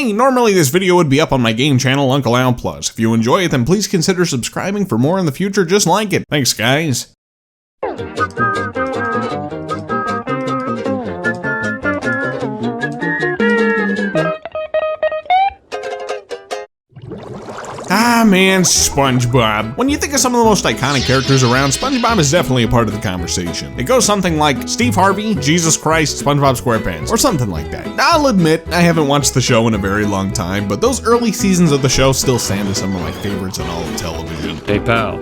Hey, normally this video would be up on my game channel, Uncle Al Plus. If you enjoy it, then please consider subscribing for more in the future just like it. Thanks, guys. Ah man, SpongeBob. When you think of some of the most iconic characters around, SpongeBob is definitely a part of the conversation. It goes something like Steve Harvey, Jesus Christ, SpongeBob SquarePants, or something like that. I'll admit, I haven't watched the show in a very long time, but those early seasons of the show still stand as some of my favorites in all of television. Hey pal,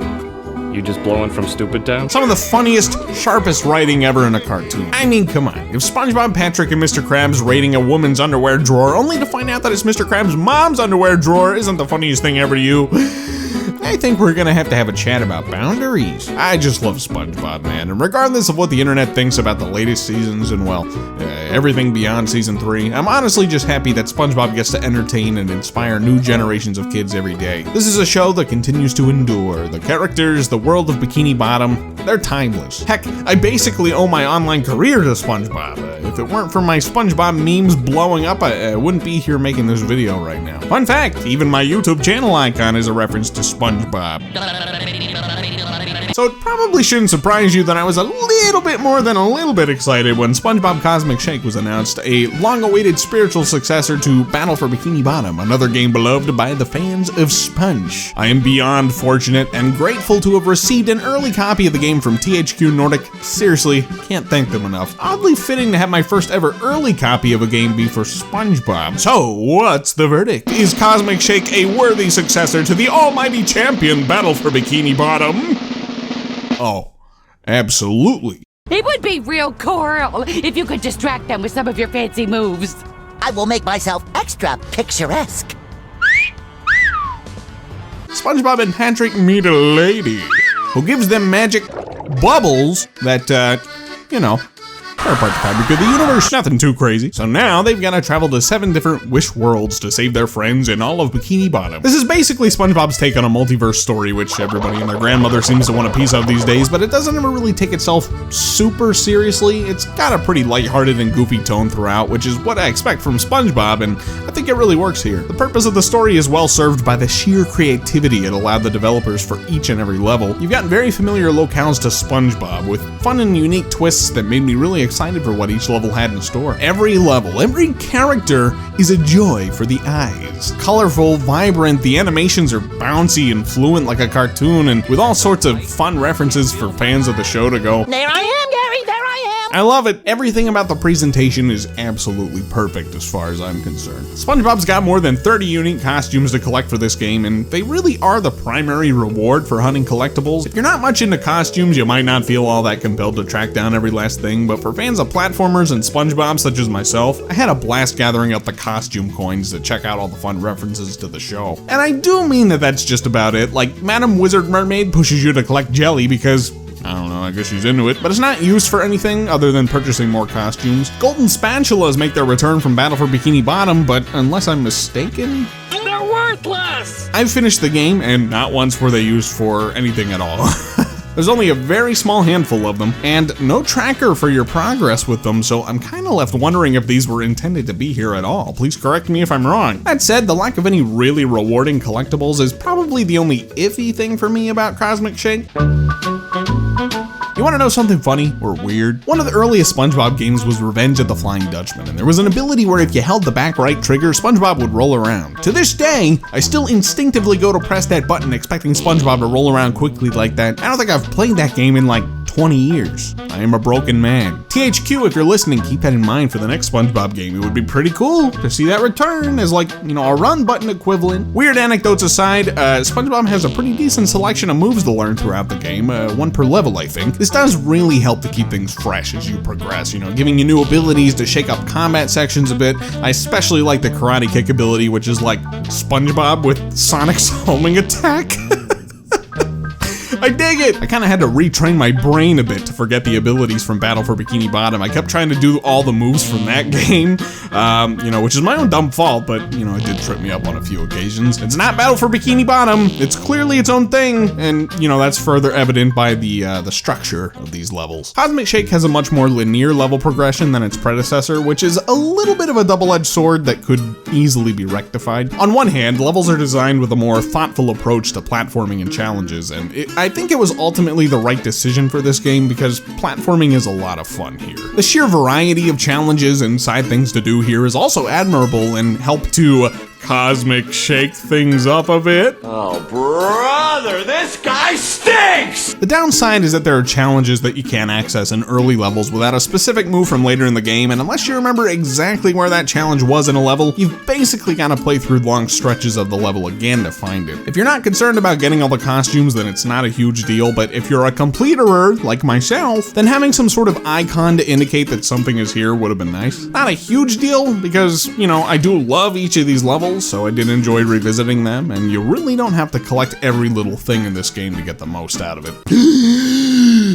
you just blowing from Stupid Town? Some of the funniest, sharpest writing ever in a cartoon. I mean, come on. If SpongeBob, Patrick, and Mr. Krabs raiding a woman's underwear drawer only to find out that it's Mr. Krabs' mom's underwear drawer isn't the funniest thing ever to you, I think we're gonna have to have a chat about boundaries. I just love SpongeBob, man, and regardless of what the internet thinks about the latest seasons and, well, everything beyond season 3, I'm honestly just happy that SpongeBob gets to entertain and inspire new generations of kids every day. This is a show that continues to endure. The characters, the world of Bikini Bottom, they're timeless. Heck, I basically owe my online career to SpongeBob. If it weren't for my SpongeBob memes blowing up, I wouldn't be here making this video right now. Fun fact, even my YouTube channel icon is a reference to SpongeBob. So it probably shouldn't surprise you that I was a little bit more than a little bit excited when SpongeBob Cosmic Shake was announced, a long-awaited spiritual successor to Battle for Bikini Bottom, another game beloved by the fans of Sponge. I am beyond fortunate and grateful to have received an early copy of the game from THQ Nordic. Seriously, can't thank them enough. Oddly fitting to have my first ever early copy of a game be for SpongeBob. So, what's the verdict? Is Cosmic Shake a worthy successor to the almighty champion Battle for Bikini Bottom? Oh, absolutely. It would be real cool if you could distract them with some of your fancy moves. I will make myself extra picturesque. SpongeBob and Patrick meet a lady who gives them magic bubbles that, you know, are part of the fabric of the universe. Nothing too crazy. So now they've got to travel to 7 different wish worlds to save their friends in all of Bikini Bottom. This is basically SpongeBob's take on a multiverse story, which everybody and their grandmother seems to want a piece of these days, but it doesn't ever really take itself super seriously. It's got a pretty lighthearted and goofy tone throughout, which is what I expect from SpongeBob, and I think it really works here. The purpose of the story is well served by the sheer creativity it allowed the developers for each and every level. You've got very familiar locales to SpongeBob, with fun and unique twists that made me really excited for what each level had in store. Every level, every character is a joy for the eyes. Colorful, vibrant, the animations are bouncy and fluent like a cartoon, and with all sorts of fun references for fans of the show to go, There I am, Gary, there I am. I love it. Everything about the presentation is absolutely perfect as far as I'm concerned. SpongeBob's got more than 30 unique costumes to collect for this game, and they really are the primary reward for hunting collectibles. If you're not much into costumes, you might not feel all that compelled to track down every last thing, but for fans of platformers and SpongeBob such as myself, I had a blast gathering up the costume coins to check out all the fun references to the show. And I do mean that that's just about it. Like, Madam Wizard Mermaid pushes you to collect jelly because, I don't know, I guess she's into it, but it's not used for anything other than purchasing more costumes. Golden spatulas make their return from Battle for Bikini Bottom, but unless I'm mistaken, They're worthless! I've finished the game, and not once were they used for anything at all. There's only a very small handful of them, and no tracker for your progress with them, so I'm kinda left wondering if these were intended to be here at all. Please correct me if I'm wrong. That said, the lack of any really rewarding collectibles is probably the only iffy thing for me about Cosmic Shake. You wanna know something funny or weird? One of the earliest SpongeBob games was Revenge of the Flying Dutchman, and there was an ability where if you held the back right trigger, SpongeBob would roll around. To this day, I still instinctively go to press that button expecting SpongeBob to roll around quickly like that. I don't think I've played that game in like 20 years. I am a broken man. THQ, if you're listening, keep that in mind for the next SpongeBob game. It would be pretty cool to see that return as like, you know, a run button equivalent. Weird anecdotes aside, SpongeBob has a pretty decent selection of moves to learn throughout the game, 1 per level I think. This does really help to keep things fresh as you progress, you know, giving you new abilities to shake up combat sections a bit. I especially like the karate kick ability, which is like SpongeBob with Sonic's homing attack. I dig it! I kind of had to retrain my brain a bit to forget the abilities from Battle for Bikini Bottom. I kept trying to do all the moves from that game, you know, which is my own dumb fault, but, you know, it did trip me up on a few occasions. It's not Battle for Bikini Bottom. It's clearly its own thing, and, you know, that's further evident by the structure of these levels. Cosmic Shake has a much more linear level progression than its predecessor, which is a little bit of a double-edged sword that could easily be rectified. On one hand, levels are designed with a more thoughtful approach to platforming and challenges, and I think it was ultimately the right decision for this game because platforming is a lot of fun here. The sheer variety of challenges and side things to do here is also admirable and help to Cosmic Shake things up a bit. Oh, brother, this guy stinks! The downside is that there are challenges that you can't access in early levels without a specific move from later in the game, and unless you remember exactly where that challenge was in a level, you've basically got to play through long stretches of the level again to find it. If you're not concerned about getting all the costumes, then it's not a huge deal, but if you're a completerer, like myself, then having some sort of icon to indicate that something is here would have been nice. Not a huge deal, because, you know, I do love each of these levels, so I did enjoy revisiting them, and you really don't have to collect every little thing in this game to get the most out of it.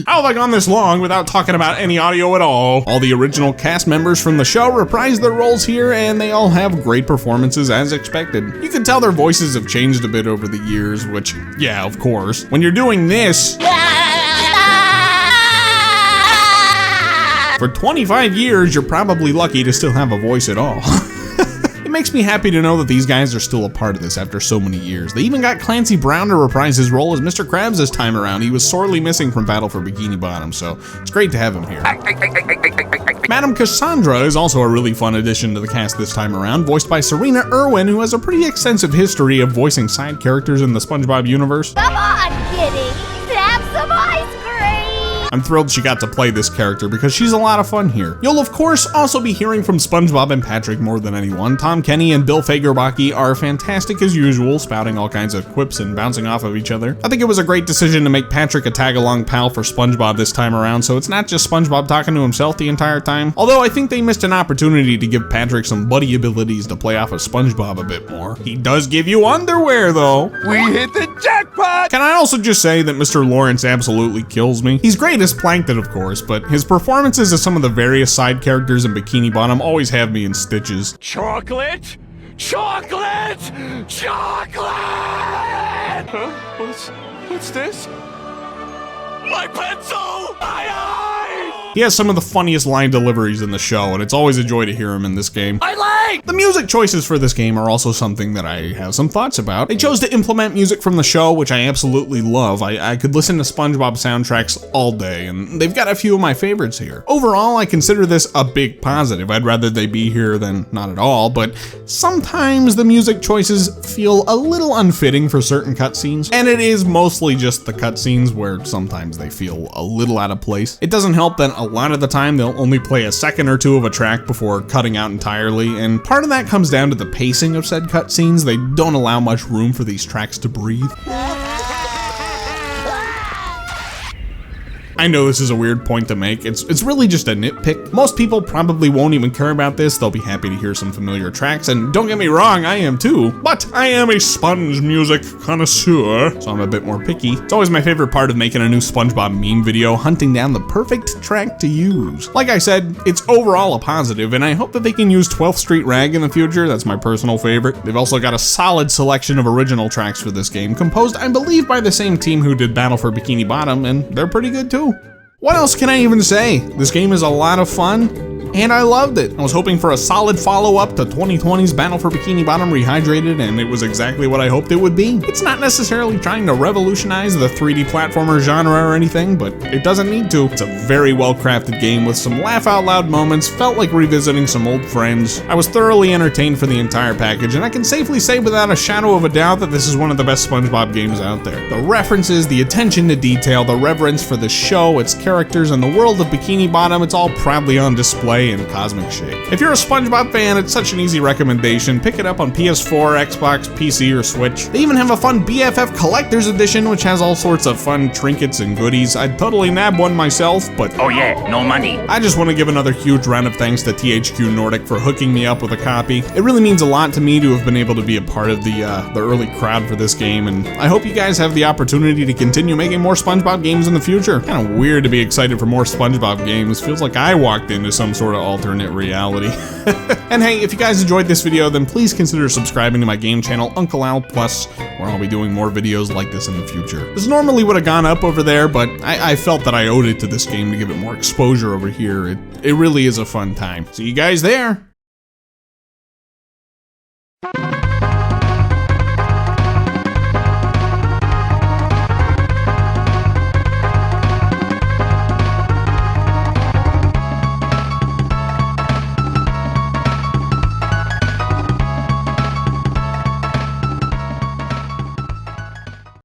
How have I gone this long without talking about any audio at all? All the original cast members from the show reprised their roles here, and they all have great performances as expected. You can tell their voices have changed a bit over the years, which, yeah, of course. When you're doing this, for 25 years, you're probably lucky to still have a voice at all. It makes me happy to know that these guys are still a part of this after so many years. They even got Clancy Brown to reprise his role as Mr. Krabs this time around. He was sorely missing from Battle for Bikini Bottom, so it's great to have him here. Madam Cassandra is also a really fun addition to the cast this time around, voiced by Serena Irwin, who has a pretty extensive history of voicing side characters in the SpongeBob universe. Come on, kitty! Have some ice cream! I'm thrilled she got to play this character because she's a lot of fun here. You'll of course also be hearing from SpongeBob and Patrick more than anyone. Tom Kenny and Bill Fagerbaki are fantastic as usual, spouting all kinds of quips and bouncing off of each other. I think it was a great decision to make Patrick a tag-along pal for SpongeBob this time around, so it's not just SpongeBob talking to himself the entire time. Although I think they missed an opportunity to give Patrick some buddy abilities to play off of SpongeBob a bit more. He does give you underwear though. We hit the jackpot! Can I also just say that Mr. Lawrence absolutely kills me? He's great as Plankton, of course, but his performances as some of the various side characters in Bikini Bottom always have me in stitches. Chocolate! Chocolate! Chocolate! Huh? What's this? My pencil! My eye! He has some of the funniest line deliveries in the show, and it's always a joy to hear him in this game. My leg! The music choices for this game are also something that I have some thoughts about. They chose to implement music from the show, which I absolutely love. I could listen to SpongeBob soundtracks all day, and they've got a few of my favorites here. Overall, I consider this a big positive. I'd rather they be here than not at all, but sometimes the music choices feel a little unfitting for certain cutscenes, and it is mostly just the cutscenes where sometimes they feel a little out of place. It doesn't help that a lot of the time they'll only play a second or two of a track before cutting out entirely, and part of that comes down to the pacing of said cutscenes. They don't allow much room for these tracks to breathe. I know this is a weird point to make. It's really just a nitpick. Most people probably won't even care about this. They'll be happy to hear some familiar tracks, and don't get me wrong, I am too. But I am a sponge music connoisseur, so I'm a bit more picky. It's always my favorite part of making a new SpongeBob meme video, hunting down the perfect track to use. Like I said, it's overall a positive, and I hope that they can use 12th Street Rag in the future. That's my personal favorite. They've also got a solid selection of original tracks for this game, composed, I believe, by the same team who did Battle for Bikini Bottom, and they're pretty good too. What else can I even say? This game is a lot of fun, and I loved it. I was hoping for a solid follow-up to 2020's Battle for Bikini Bottom Rehydrated, and it was exactly what I hoped it would be. It's not necessarily trying to revolutionize the 3D platformer genre or anything, but it doesn't need to. It's a very well-crafted game with some laugh-out-loud moments, felt like revisiting some old friends. I was thoroughly entertained for the entire package, and I can safely say without a shadow of a doubt that this is one of the best SpongeBob games out there. The references, the attention to detail, the reverence for the show, its characters, and the world of Bikini Bottom, it's all proudly on display. Play and Cosmic Shake. If you're a SpongeBob fan, it's such an easy recommendation. Pick it up on PS4, Xbox, PC, or Switch. They even have a fun BFF Collector's Edition, which has all sorts of fun trinkets and goodies. I'd totally nab one myself, but Oh yeah, no money. I just want to give another huge round of thanks to THQ Nordic for hooking me up with a copy. It really means a lot to me to have been able to be a part of the early crowd for this game, and I hope you guys have the opportunity to continue making more SpongeBob games in the future. Kind of weird to be excited for more SpongeBob games. Feels like I walked into some sort of alternate reality. And hey, if you guys enjoyed this video, then please consider subscribing to my game channel, Uncle Al Plus, where I'll be doing more videos like this in the future. This normally would have gone up over there, but I felt that I owed it to this game to give it more exposure over here. It really is a fun time. See you guys there!